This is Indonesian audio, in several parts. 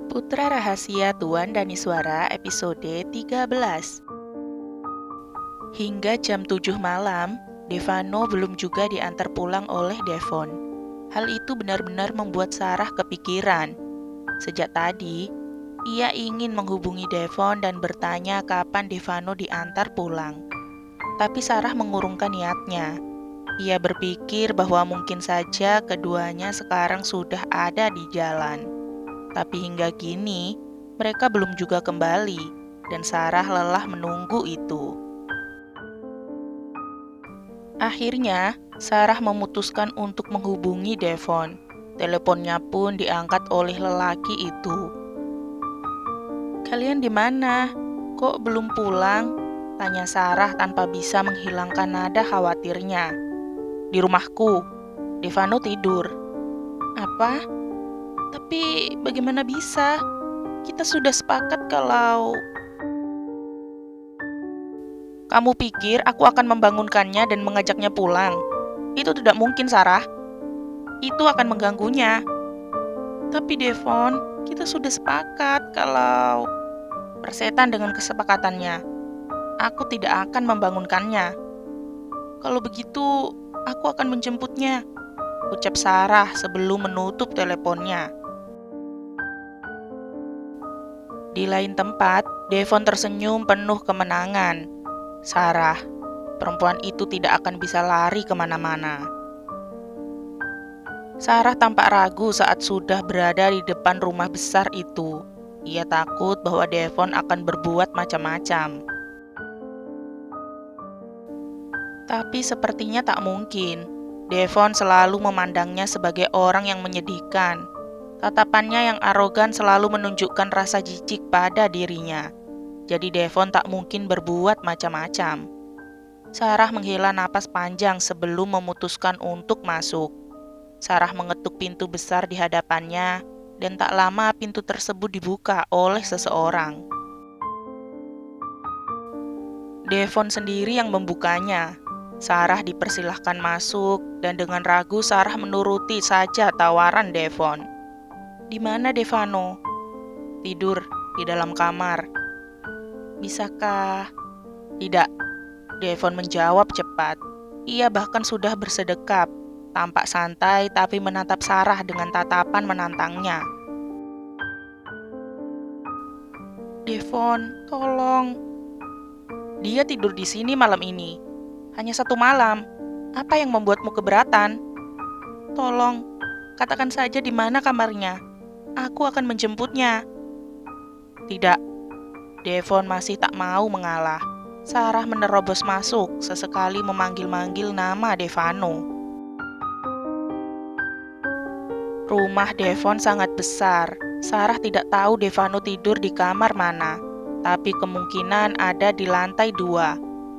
Putra Rahasia Tuan Daniswara episode 13. Hingga jam 7 malam, Devano belum juga diantar pulang oleh Devon. Hal itu benar-benar membuat Sarah kepikiran. Sejak tadi, ia ingin menghubungi Devon dan bertanya kapan Devano diantar pulang. Tapi Sarah mengurungkan niatnya. Ia berpikir bahwa mungkin saja keduanya sekarang sudah ada di jalan. Tapi hingga kini, mereka belum juga kembali, dan Sarah lelah menunggu itu. Akhirnya, Sarah memutuskan untuk menghubungi Devon. Teleponnya pun diangkat oleh lelaki itu. "Kalian di mana? Kok belum pulang?" tanya Sarah tanpa bisa menghilangkan nada khawatirnya. "Di rumahku, Devano tidur." "Apa? Tapi bagaimana bisa? Kita sudah sepakat kalau..." "Kamu pikir aku akan membangunkannya dan mengajaknya pulang? Itu tidak mungkin, Sarah. Itu akan mengganggunya." "Tapi Devon, kita sudah sepakat kalau..." "Persetan dengan kesepakatannya. Aku tidak akan membangunkannya." "Kalau begitu, aku akan menjemputnya," ucap Sarah sebelum menutup teleponnya. Di lain tempat, Devon tersenyum penuh kemenangan. "Sarah, perempuan itu tidak akan bisa lari kemana-mana." Sarah tampak ragu saat sudah berada di depan rumah besar itu. Ia takut bahwa Devon akan berbuat macam-macam. Tapi sepertinya tak mungkin. Devon selalu memandangnya sebagai orang yang menyedihkan. Tatapannya yang arogan selalu menunjukkan rasa jijik pada dirinya. Jadi Devon tak mungkin berbuat macam-macam. Sarah menghela napas panjang sebelum memutuskan untuk masuk. Sarah mengetuk pintu besar di hadapannya, dan tak lama pintu tersebut dibuka oleh seseorang. Devon sendiri yang membukanya. Sarah dipersilahkan masuk, dan dengan ragu Sarah menuruti saja tawaran Devon. "Di mana Devano?" "Tidur di dalam kamar." "Bisakah..." "Tidak," Devon menjawab cepat. Ia bahkan sudah bersedekap, tampak santai tapi menatap Sarah dengan tatapan menantangnya. "Devon, tolong. Dia tidur di sini malam ini. Hanya 1 malam. Apa yang membuatmu keberatan? Tolong, katakan saja di mana kamarnya. Aku akan menjemputnya." "Tidak." Devon masih tak mau mengalah. Sarah menerobos masuk, sesekali memanggil-manggil nama Devano. Rumah Devon sangat besar. Sarah tidak tahu Devano tidur di kamar mana, tapi kemungkinan ada di lantai 2.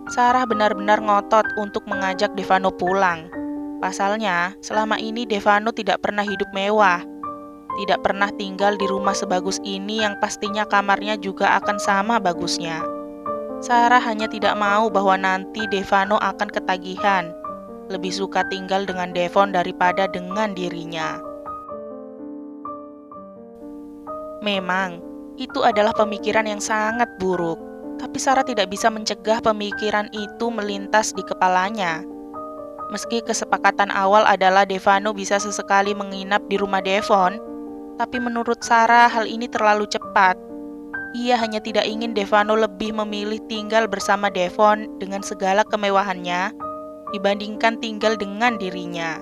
Sarah benar-benar ngotot untuk mengajak Devano pulang. Pasalnya, selama ini Devano tidak pernah hidup mewah. Tidak pernah tinggal di rumah sebagus ini yang pastinya kamarnya juga akan sama bagusnya. Sarah hanya tidak mau bahwa nanti Devano akan ketagihan. Lebih suka tinggal dengan Devon daripada dengan dirinya. Memang, itu adalah pemikiran yang sangat buruk. Tapi Sarah tidak bisa mencegah pemikiran itu melintas di kepalanya. Meski kesepakatan awal adalah Devano bisa sesekali menginap di rumah Devon, tapi menurut Sarah hal ini terlalu cepat. Ia hanya tidak ingin Devano lebih memilih tinggal bersama Devon dengan segala kemewahannya dibandingkan tinggal dengan dirinya.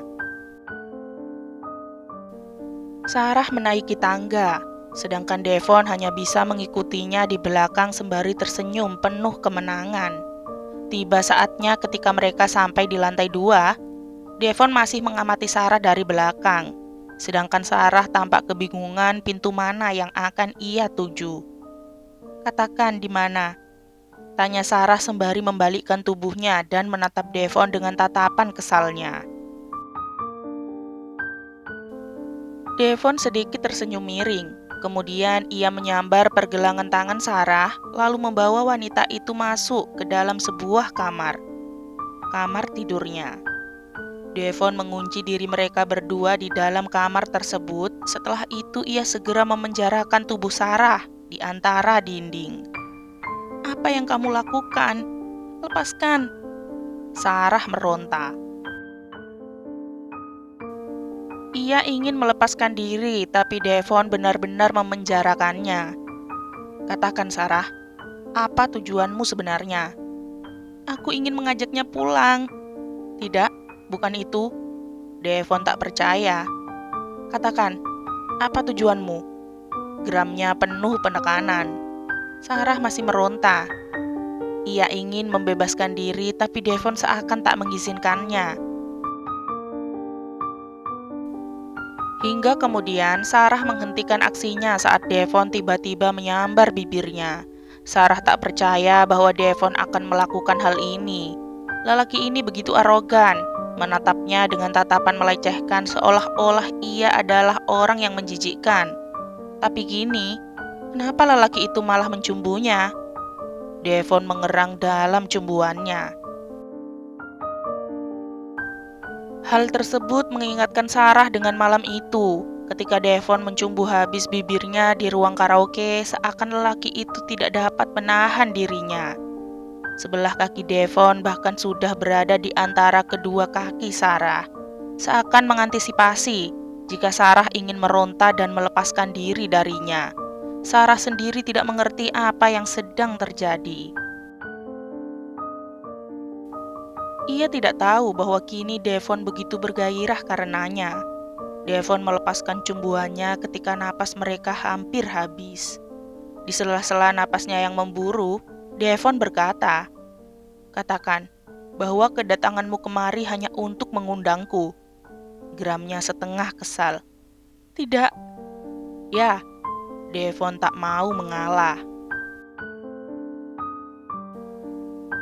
Sarah menaiki tangga, sedangkan Devon hanya bisa mengikutinya di belakang sembari tersenyum penuh kemenangan. Tiba saatnya ketika mereka sampai di lantai 2, Devon masih mengamati Sarah dari belakang. Sedangkan Sarah tampak kebingungan pintu mana yang akan ia tuju. "Katakan di mana?" tanya Sarah sembari membalikkan tubuhnya dan menatap Devon dengan tatapan kesalnya. Devon sedikit tersenyum miring. Kemudian ia menyambar pergelangan tangan Sarah, lalu membawa wanita itu masuk ke dalam sebuah kamar. Kamar tidurnya. Devon mengunci diri mereka berdua di dalam kamar tersebut. Setelah itu ia segera memenjarakan tubuh Sarah di antara dinding. "Apa yang kamu lakukan? Lepaskan!" Sarah meronta. Ia ingin melepaskan diri, tapi Devon benar-benar memenjarakannya. "Katakan, Sarah, apa tujuanmu sebenarnya?" "Aku ingin mengajaknya pulang." "Tidak, bukan itu." Devon tak percaya. "Katakan, apa tujuanmu?" Geramnya penuh penekanan. Sarah masih meronta. Ia ingin membebaskan diri, tapi Devon seakan tak mengizinkannya. Hingga kemudian Sarah menghentikan aksinya saat Devon tiba-tiba menyambar bibirnya. Sarah tak percaya bahwa Devon akan melakukan hal ini. Lelaki ini begitu arogan, menatapnya dengan tatapan melecehkan seolah-olah ia adalah orang yang menjijikkan. Tapi kini, kenapa lelaki itu malah mencumbunya? Devon mengerang dalam cumbuannya. Hal tersebut mengingatkan Sarah dengan malam itu, ketika Devon mencumbu habis bibirnya di ruang karaoke, seakan lelaki itu tidak dapat menahan dirinya. Sebelah kaki Devon bahkan sudah berada di antara kedua kaki Sarah, seakan mengantisipasi jika Sarah ingin meronta dan melepaskan diri darinya. Sarah sendiri tidak mengerti apa yang sedang terjadi. Ia tidak tahu bahwa kini Devon begitu bergairah karenanya. Devon melepaskan cumbuannya ketika napas mereka hampir habis. Di sela-sela napasnya yang memburu, Devon berkata, "Katakan bahwa kedatanganmu kemari hanya untuk mengundangku." Geramnya setengah kesal. "Tidak." Ya, Devon tak mau mengalah.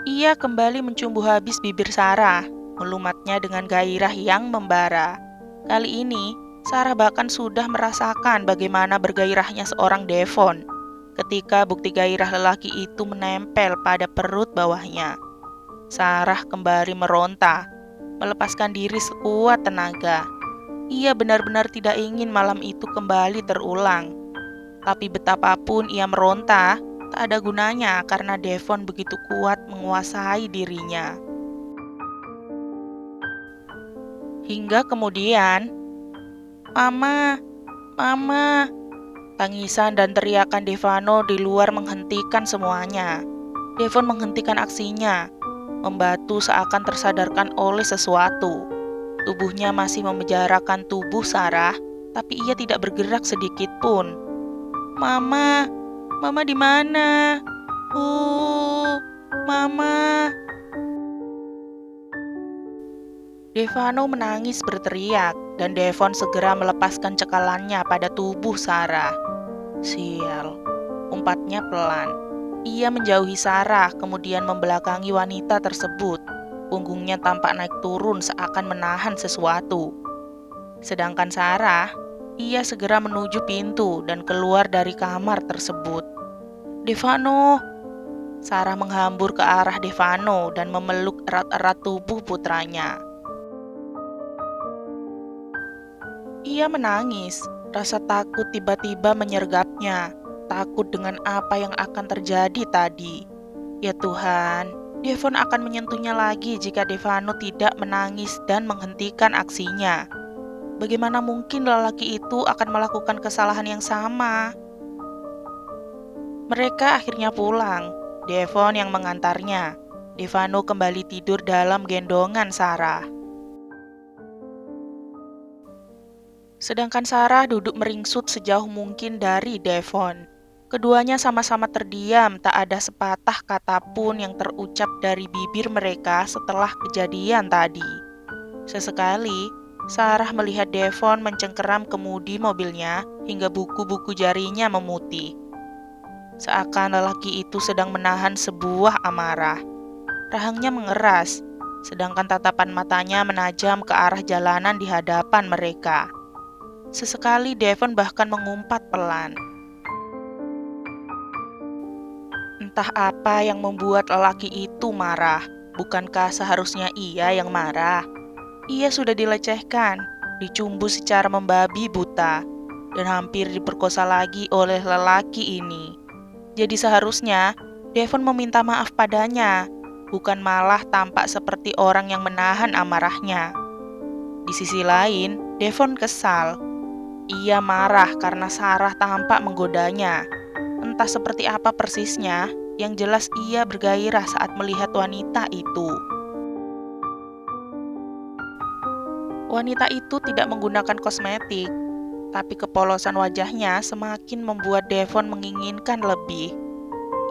Ia kembali mencumbu habis bibir Sarah, melumatnya dengan gairah yang membara. Kali ini, Sarah bahkan sudah merasakan bagaimana bergairahnya seorang Devon ketika bukti gairah lelaki itu menempel pada perut bawahnya. Sarah kembali meronta, melepaskan diri sekuat tenaga. Ia benar-benar tidak ingin malam itu kembali terulang. Tapi betapapun ia meronta, tak ada gunanya karena Devon begitu kuat menguasai dirinya. Hingga kemudian, "Mama, Mama!" Tangisan dan teriakan Devano di luar menghentikan semuanya. Devon menghentikan aksinya, membatu seakan tersadarkan oleh sesuatu. Tubuhnya masih memenjarakan tubuh Sarah, tapi ia tidak bergerak sedikit pun. "Mama! Mama di mana? Mama!" Devano menangis berteriak, dan Devon segera melepaskan cekalannya pada tubuh Sarah. "Sial," umpatnya pelan. Ia menjauhi Sarah, kemudian membelakangi wanita tersebut. Punggungnya tampak naik turun seakan menahan sesuatu. Sedangkan Sarah, ia segera menuju pintu dan keluar dari kamar tersebut. "Devano!" Sarah menghambur ke arah Devano dan memeluk erat-erat tubuh putranya. Ia menangis, rasa takut tiba-tiba menyergapnya. Takut dengan apa yang akan terjadi tadi. Ya Tuhan, Devon akan menyentuhnya lagi jika Devano tidak menangis dan menghentikan aksinya. Bagaimana mungkin lelaki itu akan melakukan kesalahan yang sama? Mereka akhirnya pulang. Devon yang mengantarnya. Devano kembali tidur dalam gendongan Sarah. Sedangkan Sarah duduk meringsut sejauh mungkin dari Devon. Keduanya sama-sama terdiam, tak ada sepatah kata pun yang terucap dari bibir mereka setelah kejadian tadi. Sesekali, Sarah melihat Devon mencengkeram kemudi mobilnya hingga buku-buku jarinya memutih. Seakan lelaki itu sedang menahan sebuah amarah. Rahangnya mengeras, sedangkan tatapan matanya menajam ke arah jalanan di hadapan mereka. Sesekali Devon bahkan mengumpat pelan. Entah apa yang membuat lelaki itu marah. Bukankah seharusnya ia yang marah? Ia sudah dilecehkan, dicumbu secara membabi buta, dan hampir diperkosa lagi oleh lelaki ini. Jadi seharusnya Devon meminta maaf padanya, bukan malah tampak seperti orang yang menahan amarahnya. Di sisi lain, Devon kesal. Ia marah karena Sarah tampak menggodanya. Entah seperti apa persisnya, yang jelas ia bergairah saat melihat wanita itu. Wanita itu tidak menggunakan kosmetik, tapi kepolosan wajahnya semakin membuat Devon menginginkan lebih.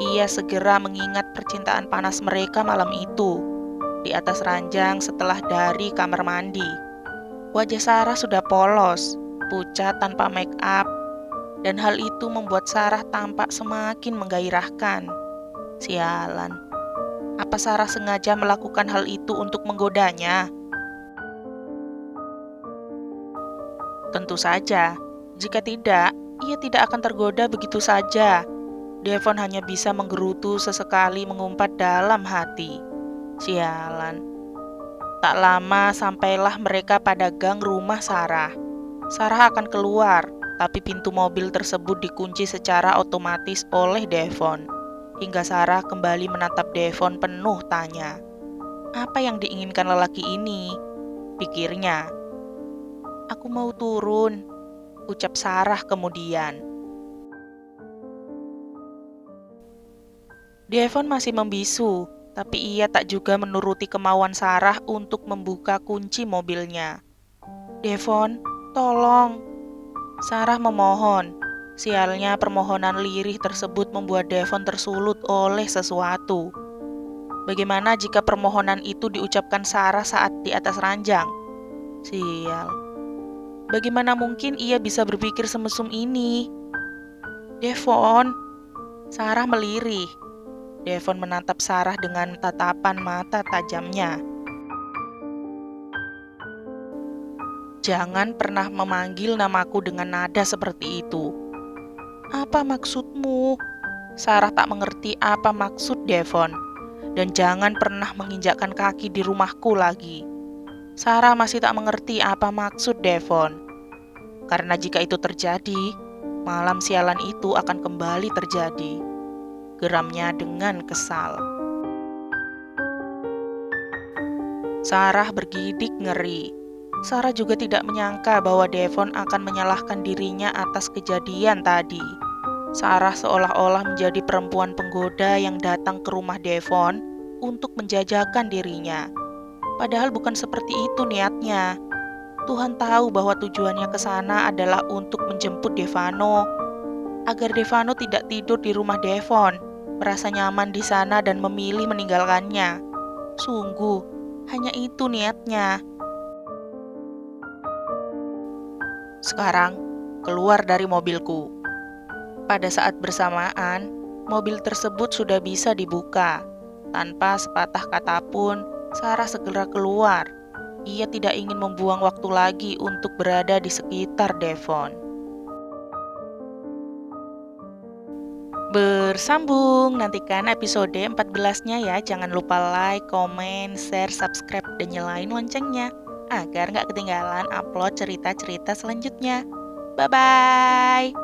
Ia segera mengingat percintaan panas mereka malam itu, di atas ranjang setelah dari kamar mandi. Wajah Sarah sudah polos, pucat tanpa make up, dan hal itu membuat Sarah tampak semakin menggairahkan. Sialan, apa Sarah sengaja melakukan hal itu untuk menggodanya? Tentu saja, jika tidak, ia tidak akan tergoda begitu saja. Devon hanya bisa menggerutu sesekali mengumpat dalam hati. Sialan. Tak lama sampailah mereka pada gang rumah Sarah. Sarah akan keluar, tapi pintu mobil tersebut dikunci secara otomatis oleh Devon. Hingga Sarah kembali menatap Devon penuh tanya. Apa yang diinginkan lelaki ini? Pikirnya. Aku mau turun, ucap Sarah kemudian. Devon masih membisu, tapi ia tak juga menuruti kemauan Sarah untuk membuka kunci mobilnya. Devon, tolong. Sarah memohon. Sialnya permohonan lirih tersebut membuat Devon tersulut oleh sesuatu. Bagaimana jika permohonan itu diucapkan Sarah saat di atas ranjang? Sial. Bagaimana mungkin ia bisa berpikir semesum ini? Devon. Sarah melirih. Devon menatap Sarah dengan tatapan mata tajamnya. Jangan pernah memanggil namaku dengan nada seperti itu. Apa maksudmu? Sarah tak mengerti apa maksud Devon. Dan jangan pernah menginjakkan kaki di rumahku lagi. Sarah masih tak mengerti apa maksud Devon. Karena jika itu terjadi, malam sialan itu akan kembali terjadi. Geramnya dengan kesal. Sarah bergidik ngeri. Sarah juga tidak menyangka bahwa Devon akan menyalahkan dirinya atas kejadian tadi. Sarah seolah-olah menjadi perempuan penggoda yang datang ke rumah Devon untuk menjajakan dirinya. Padahal bukan seperti itu niatnya. Tuhan tahu bahwa tujuannya ke sana adalah untuk menjemput Devano, agar Devano tidak tidur di rumah Devon, merasa nyaman di sana dan memilih meninggalkannya. Sungguh, hanya itu niatnya. Sekarang, keluar dari mobilku. Pada saat bersamaan, mobil tersebut sudah bisa dibuka. Tanpa sepatah kata pun, Sarah segera keluar. Ia tidak ingin membuang waktu lagi untuk berada di sekitar Devon. Bersambung, nantikan episode 14-nya ya. Jangan lupa like, komen, share, subscribe, dan nyalain loncengnya agar nggak ketinggalan upload cerita-cerita selanjutnya. Bye-bye!